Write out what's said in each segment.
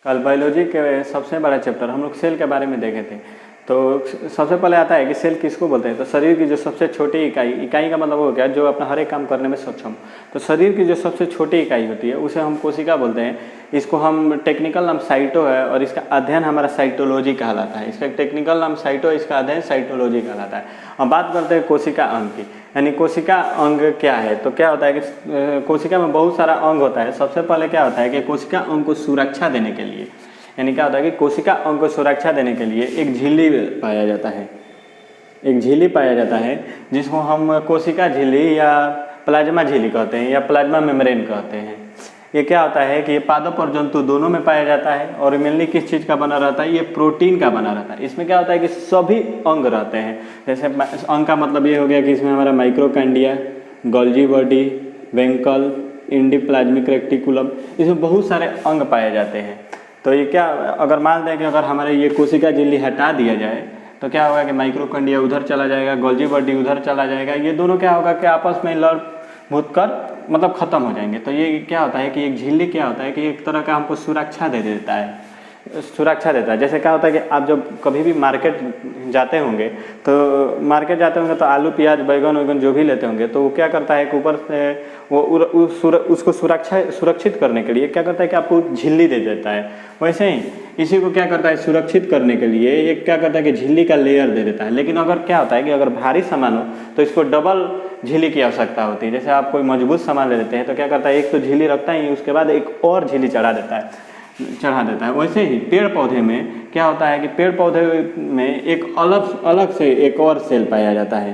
कल बायोलॉजी के सबसे बड़ा चैप्टर हम लोग सेल के बारे में देखे थे। तो सबसे पहले आता है कि सेल किसको बोलते हैं। तो शरीर की जो सबसे छोटी इकाई का मतलब हो गया जो अपना हर एक काम करने में सक्षम। तो शरीर की जो सबसे छोटी इकाई होती है उसे हम कोशिका बोलते हैं। इसको हम टेक्निकल नाम साइटो है और इसका अध्ययन हमारा साइटोलॉजी कहलाता है। इसका टेक्निकल नाम साइटो है, इसका अध्ययन साइटोलॉजी कहलाता है। अब बात करते हैं कोशिका अंग की, यानी कोशिका अंग क्या है। तो क्या होता है कि कोशिका में बहुत सारा अंग होता है। सबसे पहले क्या होता है कि कोशिका अंग को सुरक्षा देने के लिए, यानी क्या होता है कि कोशिका अंग को सुरक्षा देने के लिए एक झिल्ली पाया जाता है। एक झिल्ली पाया जाता है जिसको हम कोशिका झिल्ली या प्लाज्मा झिल्ली कहते हैं या प्लाज्मा मेम्ब्रेन कहते हैं। ये क्या होता है कि ये पादप और जंतु दोनों में पाया जाता है और मेनली किस चीज़ का बना रहता है, ये प्रोटीन का बना रहता है। इसमें क्या होता है कि सभी अंग रहते हैं। जैसे अंग का मतलब ये हो गया कि इसमें हमारा माइक्रोकांडिया, गोल्जी बॉडी, वेंकल, इंडीप्लाज्मिक रेक्टिकुलम, इसमें बहुत सारे अंग पाए जाते हैं। तो ये क्या, अगर मान दें कि अगर हमारे ये कोशिका झिल्ली हटा दिया जाए तो क्या होगा कि माइक्रोकांडिया उधर चला जाएगा, गोल्जी बॉडी उधर चला जाएगा। ये दोनों क्या होगा कि आपस में लड़ भूत कर मतलब ख़त्म हो जाएंगे। तो ये क्या होता है कि एक झिल्ली क्या होता है कि एक तरह का हमको सुरक्षा दे देता है, सुरक्षा देता है। जैसे क्या होता है कि आप जब कभी भी मार्केट जाते होंगे तो आलू प्याज बैगन वैगन जो भी लेते होंगे तो वो क्या करता है कि ऊपर से वो उसको सुरक्षित करने के लिए क्या करता है कि आपको झिल्ली दे देता है। वैसे ही इसी को क्या करता है, सुरक्षित करने के लिए ये क्या करता है कि झिल्ली का लेयर दे देता है। लेकिन अगर क्या होता है कि अगर भारी सामान हो तो इसको डबल झिल्ली की आवश्यकता होती है। जैसे आप कोई मजबूत सामान ले लेते हैं तो क्या करता है, एक तो झिल्ली रखता है, उसके बाद एक और झिल्ली चढ़ा देता है। वैसे ही पेड़ पौधे में क्या होता है कि पेड़ पौधे में एक अलग से एक और सेल पाया जाता है।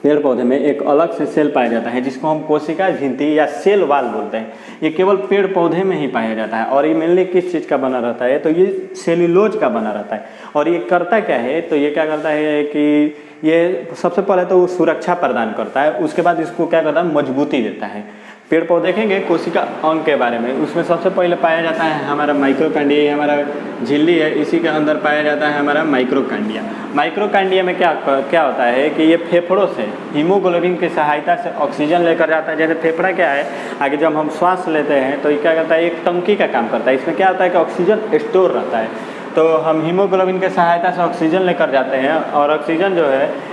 पेड़ पौधे में एक अलग से सेल पाया जाता है जिसको हम कोशिका भित्ति या सेल वाल बोलते हैं। ये केवल पेड़ पौधे में ही पाया जाता है और ये मेनली किस चीज़ का बना रहता है, तो ये सेल्यूलोज का बना रहता है। और ये करता क्या है, तो ये क्या करता है कि ये सबसे पहले तो वो सुरक्षा प्रदान करता है, उसके बाद इसको क्या करता है, मजबूती देता है। पेड़ पौधे देखेंगे कोशिका अंग के बारे में, उसमें सबसे पहले पाया जाता है हमारा माइक्रोकांडिया। हमारा झिल्ली है, इसी के अंदर पाया जाता है हमारा माइक्रोकांडिया। माइक्रोकांडिया में क्या होता है कि ये फेफड़ों से हीमोग्लोबिन की सहायता से ऑक्सीजन लेकर जाता है। जैसे फेफड़ा क्या है, आगे जब हम श्वास लेते हैं तो ये क्या करता है, एक टंकी का काम करता है। इसमें क्या होता है कि ऑक्सीजन स्टोर रहता है, तो हम हीमोग्लोबिन के सहायता से ऑक्सीजन लेकर जाते हैं। और ऑक्सीजन जो है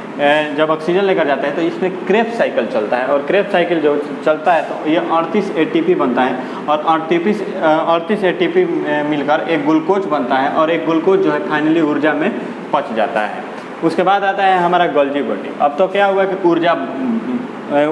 जब ऑक्सीजन लेकर जाते हैं तो इसमें क्रेब्स साइकिल चलता है और क्रेब्स साइकिल जो चलता है तो ये 38 ATP बनता है और 38 ATP मिलकर एक ग्लूकोज बनता है और एक ग्लूकोज जो है फाइनली ऊर्जा में पच जाता है। उसके बाद आता है हमारा गोल्जी बॉडी। अब तो क्या हुआ कि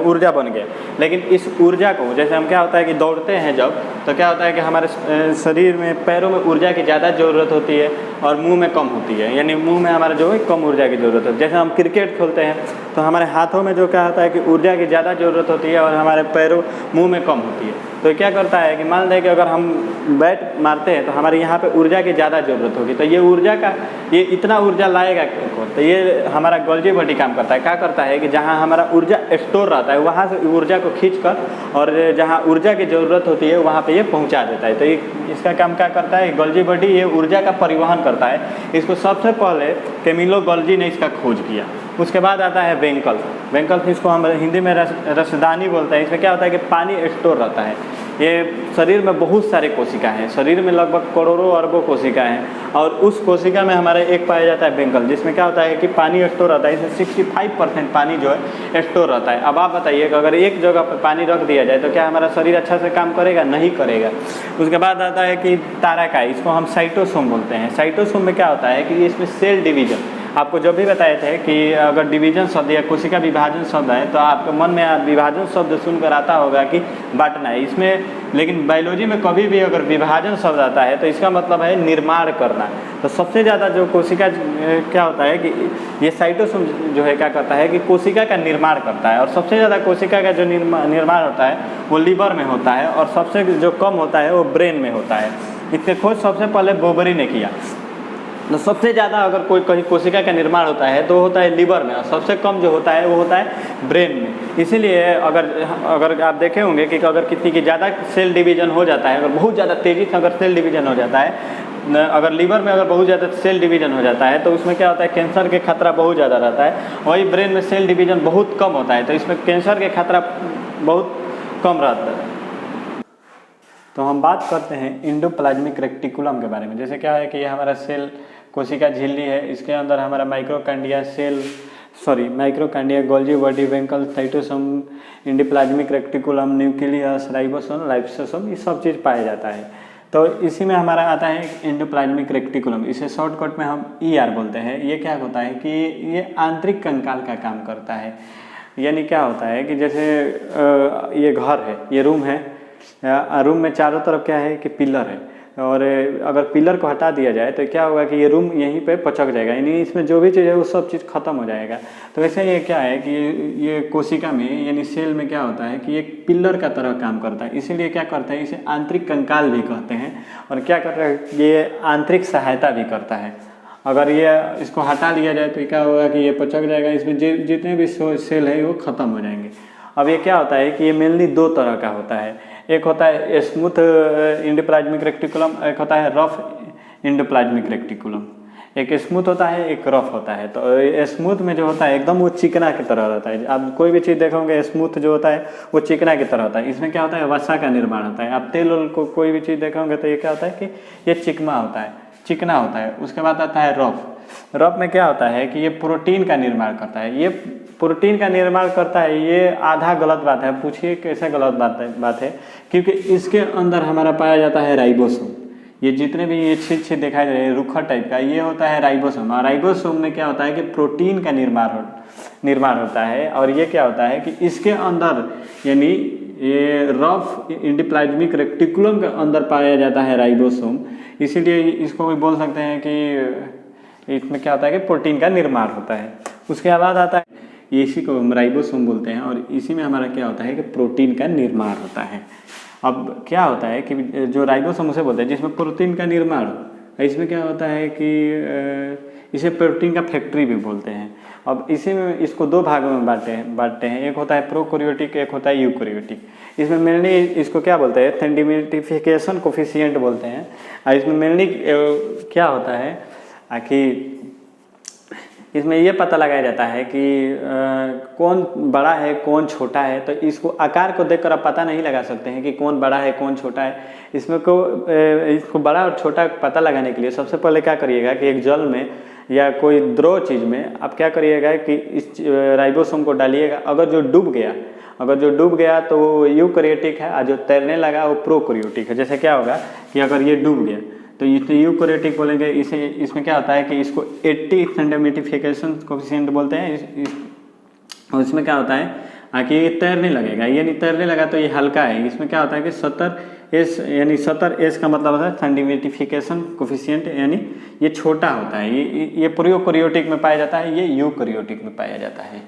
ऊर्जा बन गया, लेकिन इस ऊर्जा को जैसे हम क्या होता है कि दौड़ते हैं जब, तो क्या होता है कि हमारे शरीर में पैरों में ऊर्जा की ज़्यादा ज़रूरत होती है और मुंह में कम होती है, यानी मुंह में हमारा जो है कम ऊर्जा की ज़रूरत है। जैसे हम क्रिकेट खेलते हैं तो हमारे हाथों में जो क्या होता है कि ऊर्जा की ज़्यादा ज़रूरत होती है और हमारे मुंह में कम होती है। तो क्या करता है कि मान लें कि अगर हम बैट मारते हैं तो हमारे यहाँ पे ऊर्जा की ज़्यादा ज़रूरत होगी, तो ये इतना ऊर्जा लाएगा कौन, तो ये हमारा गोल्जी बॉडी काम करता है। क्या करता है कि जहाँ हमारा ऊर्जा स्टोर रहता है वहाँ से ऊर्जा को खींचकर और जहाँ ऊर्जा की ज़रूरत होती है वहाँ पे ये पहुँचा देता है। तो ये इसका काम क्या करता है, गोल्जी बॉडी ये ऊर्जा का परिवहन करता है। इसको सबसे पहले कैमिलो गोल्जी ने इसका खोज किया। उसके बाद आता है वेंकल। इसको हम हिंदी में रसदानी बोलते हैं। इसमें क्या होता है कि पानी स्टोर रहता है। ये शरीर में बहुत सारे कोशिका हैं, शरीर में लगभग करोड़ों अरबों कोशिका हैं और उस कोशिका में हमारे एक पाया जाता है वेंकल, जिसमें क्या होता है कि पानी स्टोर रहता है। इसमें 65% पानी जो है स्टोर रहता है। अब आप बताइए कि अगर एक जगह पर पानी रख दिया जाए तो क्या हमारा शरीर अच्छा से काम करेगा? नहीं करेगा। उसके बाद आता है कि ताराकाय, इसको हम साइटोसोम बोलते हैं। साइटोसोम में क्या होता है कि इसमें सेल डिवीजन, आपको जो भी बताए थे कि अगर डिवीजन शब्द या कोशिका विभाजन शब्द है तो आपके मन में विभाजन शब्द सुनकर आता होगा कि बांटना है इसमें, लेकिन बायोलॉजी में कभी भी अगर विभाजन शब्द आता है तो इसका मतलब है निर्माण करना। तो सबसे ज़्यादा जो कोशिका क्या होता है कि ये साइटोसोम जो है क्या करता है कि कोशिका का निर्माण करता है और सबसे ज़्यादा कोशिका का जो निर्माण होता है वो लीवर में होता है और सबसे जो कम होता है वो ब्रेन में होता है। इसके खोज सबसे पहले बोबरी ने किया। तो सबसे ज़्यादा अगर कोई कोशिका का निर्माण होता है तो होता है लीवर में और सबसे कम जो होता है वो होता है ब्रेन में। इसीलिए अगर आप देखे होंगे कि अगर किसी की ज़्यादा सेल डिवीजन हो जाता है, अगर बहुत ज़्यादा तेज़ी से अगर सेल डिवीजन हो जाता है, अगर लीवर में अगर बहुत ज़्यादा सेल डिवीजन हो जाता है तो उसमें क्या होता है, कैंसर के खतरा बहुत ज़्यादा रहता है। वही ब्रेन में सेल डिवीजन बहुत कम होता है तो इसमें कैंसर के खतरा बहुत कम रहता है। तो हम बात करते हैं इंडोप्लाज्मिक रेक्टिकुलम के बारे में। जैसे क्या है कि ये हमारा सेल कोशिका झिल्ली है, इसके अंदर हमारा माइक्रोकांडिया, गोल्जी बॉडी वेंकल, cytosome, endoplasmic reticulum, nucleus, ribosome, lysosome, ये सब चीज़ पाया जाता है। तो इसी में हमारा आता है इंडोप्लाज्मिक रेक्टिकुलम, इसे शॉर्टकट में हम ER बोलते हैं। ये क्या होता है कि ये आंतरिक कंकाल का काम करता है। यानी क्या होता है कि जैसे ये घर है, ये रूम है, रूम में चारों तरफ क्या है कि पिलर है, और अगर पिलर को हटा दिया जाए तो क्या होगा कि ये रूम यहीं पे पचक जाएगा, यानी इसमें जो भी चीज़ है वो सब चीज़ खत्म हो जाएगा। तो वैसे ये क्या है कि ये कोशिका में यानी सेल में क्या होता है कि एक पिलर का तरह काम करता है, इसीलिए क्या करता है, इसे आंतरिक कंकाल भी कहते हैं। और क्या करता है, ये आंतरिक सहायता भी करता है। अगर ये इसको हटा लिया जाए तो क्या होगा कि ये पचक जाएगा, इसमें जितने भी सेल है वो ख़त्म हो जाएंगे। अब ये क्या होता है कि ये मेनली दो तरह का होता है, एक होता है स्मूथ इंडोप्लाज्मिक रेक्टिकुलम, एक होता है रफ इंडोप्लाज्मिक रेक्टिकुलम। एक स्मूथ होता है, एक रफ होता है। तो स्मूथ में जो होता है एकदम वो चिकना की तरह रहता है। आप कोई भी चीज़ देखोगे स्मूथ जो होता है वो चिकना की तरह होता है। इसमें क्या होता है, वसा का निर्माण होता है। आप तेल को कोई भी चीज़ देखोगे तो ये क्या होता है कि ये चिकना होता है, चिकना होता है। उसके बाद आता है रफ। रफ में क्या होता है कि ये प्रोटीन का निर्माण करता है। ये प्रोटीन का निर्माण करता है, ये आधा गलत बात है। पूछिए कैसे गलत बात है, क्योंकि इसके अंदर हमारा पाया जाता है राइबोसोम। ये जितने भी ये छेद दिखाई दे रहे हैं रूखा टाइप का, ये होता है राइबोसोम। और राइबोसोम में क्या होता है कि प्रोटीन का निर्माण होता है। और ये क्या होता है कि इसके अंदर यानी ये रफ इंडोप्लाज्मिक रेक्टिकुलम के अंदर पाया जाता है राइबोसोम, इसीलिए इसको भी बोल सकते हैं कि इसमें क्या होता है कि प्रोटीन का निर्माण होता है। उसके बाद आता है इसी को हम राइबोसोम बोलते हैं, और इसी में हमारा क्या होता है कि प्रोटीन का निर्माण होता है। अब क्या होता है कि जो राइबोसोम उसे बोलते हैं जिसमें प्रोटीन का निर्माण, इसमें क्या होता है कि इसे प्रोटीन का फैक्ट्री भी बोलते हैं। अब इसी में इसको दो भागों में बांटते हैं, एक होता है प्रोकैरियोटिक, एक होता है यूकैरियोटिक। इसमें मेनली इसको क्या बोलते हैं, सेंटिमिटिफिकेशन कोफिशिएंट बोलते हैं। और इसमें मेनली क्या होता है कि इसमें ये पता लगाया जाता है कि कौन बड़ा है कौन छोटा है। तो इसको आकार को देखकर आप पता नहीं लगा सकते हैं कि कौन बड़ा है कौन छोटा है। इसको बड़ा और छोटा पता लगाने के लिए सबसे पहले क्या करिएगा कि एक जल में या कोई द्रव चीज़ में आप क्या करिएगा कि इस राइबोसोम को डालिएगा। अगर जो डूब गया तो वो यूकैरियोटिक है, और जो तैरने लगा वो प्रोकैरियोटिक है। जैसे क्या होगा कि अगर ये डूब गया तो इसे यूकैरियोटिक बोलेंगे। इसमें क्या होता है कि इसको 80 सेंटिमिटिफिकेशन कोफिशिएंट बोलते हैं। और इसमें क्या होता है कि ये तैरने लगेगा, ये नहीं तैरने लगा तो ये हल्का है। इसमें क्या होता है कि 70S, यानी 70S का मतलब होता है सेंटिमिटिफिकेशन कोफिशिएंट, यानी ये छोटा होता है। ये प्रोकैरियोटिक में पाया जाता है, ये यूकैरियोटिक में पाया जाता है।